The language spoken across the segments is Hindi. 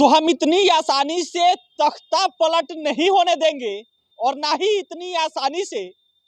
तो हम इतनी आसानी से तख्ता पलट नहीं होने देंगे और ना ही इतनी आसानी से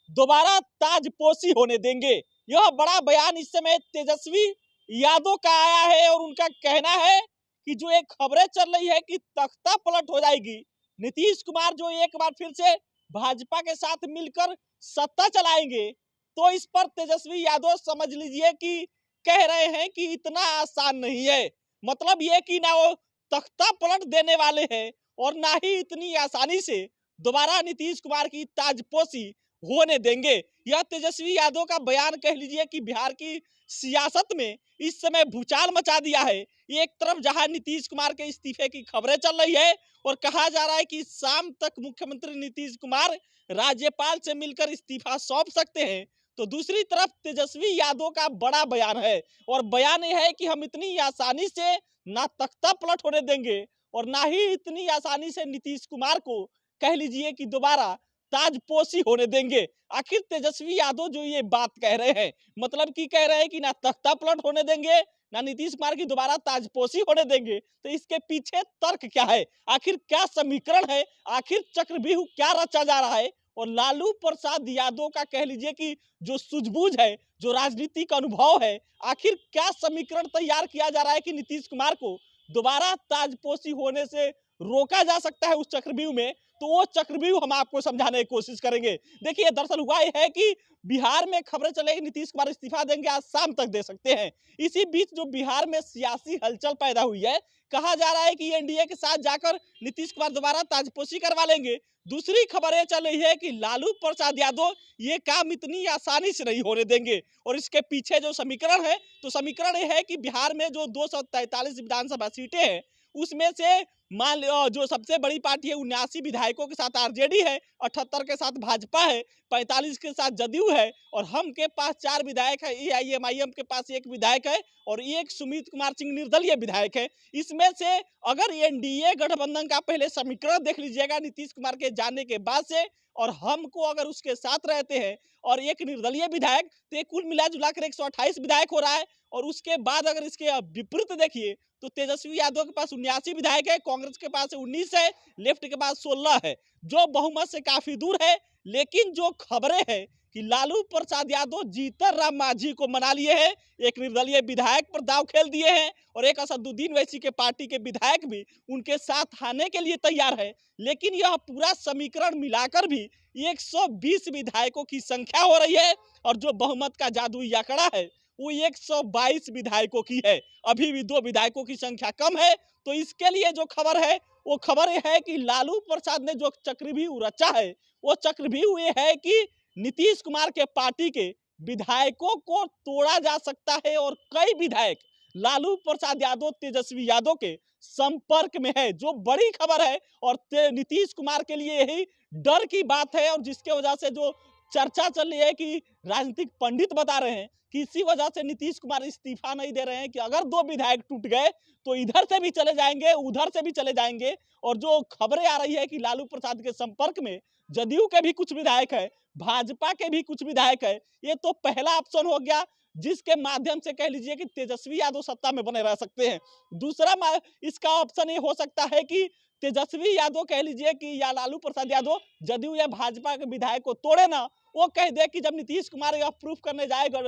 दोबारा ताजपोशी होने देंगे। यह बड़ा बयान इस समय तेजस्वी यादव का आया है और उनका कहना है कि जो एक खबरें चल रही है कि तख्ता पलट हो जाएगी, नीतीश कुमार जो एक बार फिर से भाजपा के साथ मिलकर सत्ता चलाएंगे, तो इस पर तेजस्वी यादव समझ लीजिए कि कह रहे हैं कि इतना आसान नहीं है। मतलब ये कि ना वो तख्ता पलट देने वाले हैं और ना ही इतनी आसानी से दोबारा नीतीश कुमार की ताजपोशी होने देंगे। यह तेजस्वी यादव का बयान कह लीजिए कि बिहार की सियासत में इस समय भूचाल मचा दिया है। एक तरफ जहां नीतीश कुमार के इस्तीफे की खबरें चल रही है और कहा जा रहा है कि शाम तक मुख्यमंत्री नीतीश कुमार राज्यपाल से मिलकर इस्तीफा सौंप सकते हैं, तो दूसरी तरफ तेजस्वी यादव का बड़ा बयान है और बयान यह है कि हम इतनी आसानी से ना तख्ता पलट होने देंगे और ना ही इतनी आसानी से नीतीश कुमार को कह लीजिए कि दोबारा ताजपोशी होने देंगे। आखिर तेजस्वी यादव जो ये बात कह रहे हैं, मतलब कि कह रहे हैं कि ना तख्ता पलट होने देंगे ना नीतीश कुमार की दोबारा ताजपोशी होने देंगे, तो इसके पीछे तर्क क्या है, आखिर क्या समीकरण है, आखिर चक्रव्यूह क्या रचा जा रहा है। और लालू प्रसाद यादव का कह लीजिए कि जो सूझबूझ है, जो राजनीतिक अनुभव है, आखिर क्या समीकरण तैयार किया जा रहा है कि नीतीश कुमार को दोबारा ताजपोशी होने से रोका जा सकता है उस चक्रव्यूह में, तो वो चक्रव्यूह हम आपको समझाने की कोशिश करेंगे। देखिए, दरअसल हुआ यह है कि बिहार में खबरें चलेगी नीतीश कुमार इस्तीफा देंगे, आज शाम तक दे सकते हैं। इसी बीच जो बिहार में सियासी हलचल पैदा हुई है, कहा जा रहा है कि एनडीए के साथ जाकर नीतीश कुमार दोबारा ताजपोशी करवा लेंगे। दूसरी खबर ये चल रही है कि लालू प्रसाद यादव ये काम इतनी आसानी से नहीं होने देंगे और इसके पीछे जो समीकरण है, तो समीकरण ये है कि बिहार में जो 243 विधानसभा सीटें हैं, उसमें से मान लो जो सबसे बड़ी पार्टी है 79 विधायकों के साथ आरजेडी है, 78 के साथ भाजपा है, 45 के साथ जदयू है और हम के पास 4 विधायक है, एआईएमआईएम के पास 1 विधायक है और एक सुमित कुमार सिंह निर्दलीय विधायक है। इसमें से अगर एनडीए गठबंधन का पहले समीकरण देख लीजिएगा नीतीश कुमार के जाने के बाद से, और हमको अगर उसके साथ रहते हैं और एक निर्दलीय विधायक, तो ये कुल मिला जुला कर 128 विधायक हो रहा है। और उसके बाद अगर इसके विपरीत देखिए तो तेजस्वी यादव के पास 79 विधायक है, कांग्रेस के पास 19 है, लेफ्ट के पास 16 है, जो बहुमत से काफी दूर है। लेकिन जो खबरें हैं कि लालू प्रसाद यादव जीतन राम मांझी को मना लिए हैं, एक निर्दलीय विधायक पर दांव खेल दिए हैं और एक असदुद्दीन वैसी के पार्टी के विधायक भी उनके साथ आने के लिए तैयार है। लेकिन यह पूरा समीकरण मिलाकर भी 120 विधायकों की संख्या हो रही है और जो बहुमत का जादुई आंकड़ा है वो 122 विधायकों की है। अभी भी 2 विधायकों की संख्या कम है। तो इसके लिए जो खबर है वो खबर ये है कि लालू प्रसाद ने जो चक्रव्यूह रचा है, वो चक्रव्यूह ये है कि नीतीश कुमार के पार्टी के विधायकों को तोड़ा जा सकता है और कई विधायक लालू प्रसाद यादव तेजस्वी यादव के संपर्क में है, जो बड़ी खबर है और नीतीश कुमार के लिए यही डर की बात है। और जिसके वजह से जो चर्चा चल रही है कि राजनीतिक पंडित बता रहे हैं कि इसी वजह से नीतीश कुमार इस्तीफा नहीं दे रहे हैं कि अगर 2 विधायक टूट गए तो इधर से भी चले जाएंगे, उधर से भी चले जाएंगे। और जो खबरें आ रही है कि लालू प्रसाद के संपर्क में जदयू के भी कुछ विधायक है, भाजपा के भी कुछ विधायक है, ये तो पहला ऑप्शन हो गया जिसके माध्यम से कह लीजिए कि तेजस्वी यादव सत्ता में बने रह सकते हैं। दूसरा इसका ऑप्शन ये हो सकता है कि तेजस्वी यादव कह लीजिए कि या लालू प्रसाद यादव जदयू या भाजपा के विधायक को तोड़े ना, वो कह दे कि जब नीतीश कुमार यह प्रूफ करने जाएगा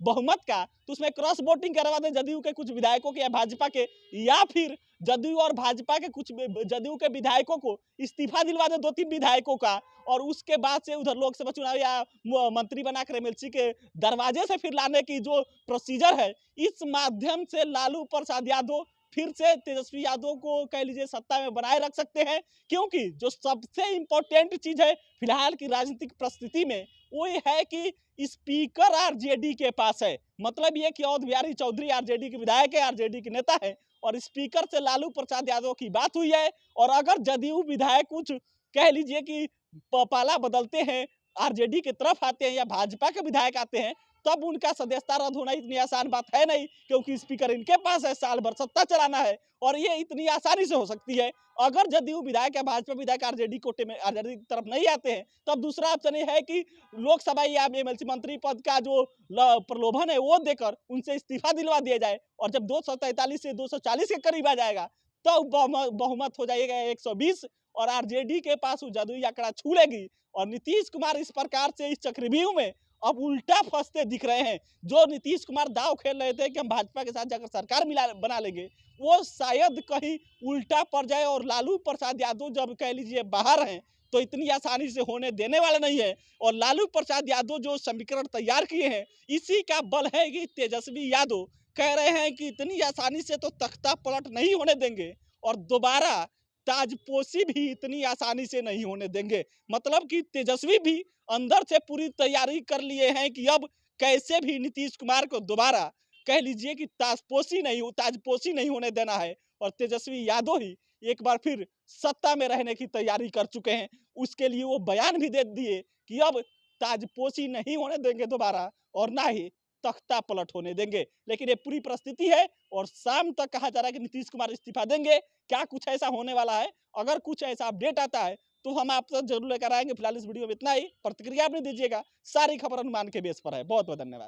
बहुमत का, तो उसमें क्रॉस वोटिंग करवा दे जदयू के कुछ विधायकों के या भाजपा के, या फिर जदयू और भाजपा के कुछ जदयू के विधायकों को इस्तीफा दिलवा दे 2-3 विधायकों का, और उसके बाद से उधर लोकसभा चुनाव या मंत्री बनाकर एमएलसी के दरवाजे से फिर लाने की जो प्रोसीजर है, इस माध्यम से लालू प्रसाद यादव फिर से तेजस्वी यादव को कह लीजिए सत्ता में बनाए रख सकते हैं। क्योंकि जो सबसे इंपॉर्टेंट चीज है फिलहाल की राजनीतिक परिस्थिति में, वो ये है कि स्पीकर आरजेडी के पास है। मतलब ये कि अवध बिहारी चौधरी आरजेडी के विधायक है, आरजेडी के नेता है और स्पीकर से लालू प्रसाद यादव की बात हुई है। और अगर जदयू विधायक कुछ कह लीजिए कि पाला बदलते हैं, आरजेडी की तरफ आते हैं या भाजपा के विधायक आते हैं, तब उनका सदस्यता रद्द होना इतनी आसान बात है नहीं, क्योंकि स्पीकर इनके पास है, साल भर सत्ता चलाना है और ये इतनी आसानी से हो सकती है। अगर जदयू विधायक या भाजपा विधायक आरजेडी कोटे में आरजेडी की तरफ नहीं आते हैं, तब दूसरा ऑप्शन ये है कि लोकसभा या एमएलसी मंत्री पद का जो प्रलोभन है वो देकर उनसे इस्तीफा दिलवा दिया जाए और जब 243 से 240 के करीब आ जाएगा तो बहुमत हो जाएगा 120 और आरजेडी के पास वो जादुई आंकड़ा छू लेगी। और नीतीश कुमार इस प्रकार से इस चक्रव्यूह में अब उल्टा फंसते दिख रहे हैं। जो नीतीश कुमार दाव खेल रहे थे कि हम भाजपा के साथ जाकर सरकार बना लेंगे, वो शायद कहीं उल्टा पड़ जाए। और लालू प्रसाद यादव जब कह लीजिए बाहर हैं तो इतनी आसानी से होने देने वाला नहीं है। और लालू प्रसाद यादव जो समीकरण तैयार किए हैं, इसी का बल है कि तेजस्वी यादव कह रहे हैं कि इतनी आसानी से तो तख्ता पलट नहीं होने देंगे और दोबारा ताजपोशी भी इतनी आसानी से नहीं होने देंगे। मतलब कि तेजस्वी भी अंदर से पूरी तैयारी कर लिए हैं कि अब कैसे भी नीतीश कुमार को दोबारा कह लीजिए कि ताजपोशी नहीं होने देना है। और तेजस्वी यादव ही एक बार फिर सत्ता में रहने की तैयारी कर चुके हैं। उसके लिए वो बयान भी दे दिए कि अब ताजपोशी नहीं होने देंगे दोबारा और ना ही तख्ता पलट होने देंगे। लेकिन ये पूरी परिस्थिति है और शाम तक कहा जा रहा है कि नीतीश कुमार इस्तीफा देंगे। क्या कुछ ऐसा होने वाला है? अगर कुछ ऐसा अपडेट आता है तो हम आप तक जरूर लेकर आएंगे। फिलहाल इस वीडियो में इतना ही। प्रतिक्रिया अपनी दीजिएगा। सारी खबर अनुमान के बेस पर है। बहुत बहुत धन्यवाद।